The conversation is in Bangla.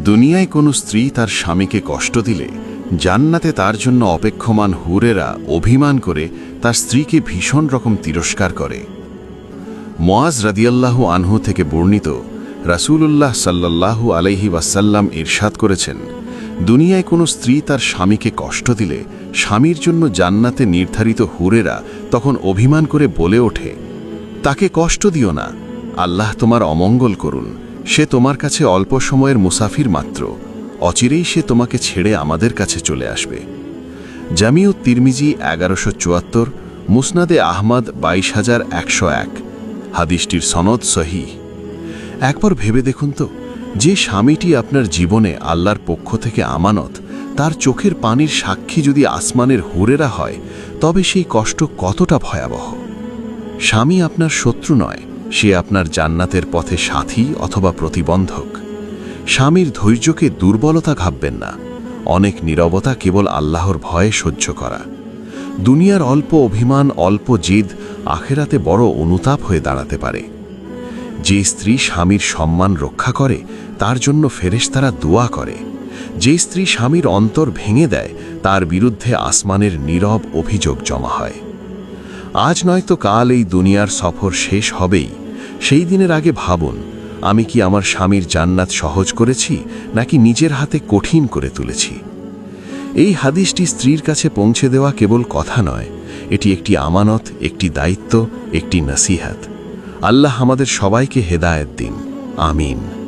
দুনিয়ায় কোনো স্ত্রী তার স্বামীকে কষ্ট দিলে জান্নাতে তার জন্য অপেক্ষমান হুরেরা অভিমান করে তার স্ত্রীকে ভীষণ রকম তিরস্কার করে। মুআজ রাদিয়াল্লাহু আনহু থেকে বর্ণিত, রাসূলুল্লাহ সাল্লাল্লাহু আলাইহি ওয়াসাল্লাম ইরশাদ করেছেন, দুনিয়ায় কোনো স্ত্রী তার স্বামীকে কষ্ট দিলে স্বামীর জন্য জান্নাতে নির্ধারিত হুরেরা তখন অভিমান করে বলে ওঠে, তাকে কষ্ট দিও না, আল্লাহ তোমার অমঙ্গল করুন, সে তোমার কাছে অল্প সময়ের মুসাফির মাত্র, অচিরেই সে তোমাকে ছেড়ে আমাদের কাছে চলে আসবে। জামিউত তিরমিজি 1174, মুসনাদে আহমদ 22101। হাদিসটির সনদ সহিহ। একবার ভেবে দেখুন তো, যে স্বামীটি আপনার জীবনে আল্লাহর পক্ষ থেকে আমানত, তার চোখের পানির সাক্ষী যদি আসমানের হুরেরা হয়, তবে সেই কষ্ট কতটা ভয়াবহ। স্বামী আপনার শত্রু নয়, সে আপনার জান্নাতের পথে সাথী অথবা প্রতিবন্ধক। স্বামীর ধৈর্যকে দুর্বলতা ভাববেন না, অনেক নীরবতা কেবল আল্লাহর ভয়ে সহ্য করা। দুনিয়ার অল্প অভিমান, অল্প জিদ আখেরাতে বড় অনুতাপ হয়ে দাঁড়াতে পারে। যে স্ত্রী স্বামীর সম্মান রক্ষা করে তার জন্য ফেরেশতারা দোয়া করে। যে স্ত্রী স্বামীর অন্তর ভেঙে দেয় তার বিরুদ্ধে আসমানের নীরব অভিযোগ জমা হয়। আজ নয়তো কাল এই দুনিয়ার সফর শেষ হবেই। সেই দিনের আগে ভাবুন, আমি কি আমার স্বামীর জান্নাত সহজ করেছি নাকি নিজের হাতে কঠিন করে তুলেছি। এই হাদিসটি স্ত্রীর কাছে পৌঁছে দেওয়া কেবল কথা নয়, এটি একটি আমানত, একটি দায়িত্ব, একটি নসিহত। আল্লাহ আমাদের সবাইকে হেদায়েত দিন। আমিন।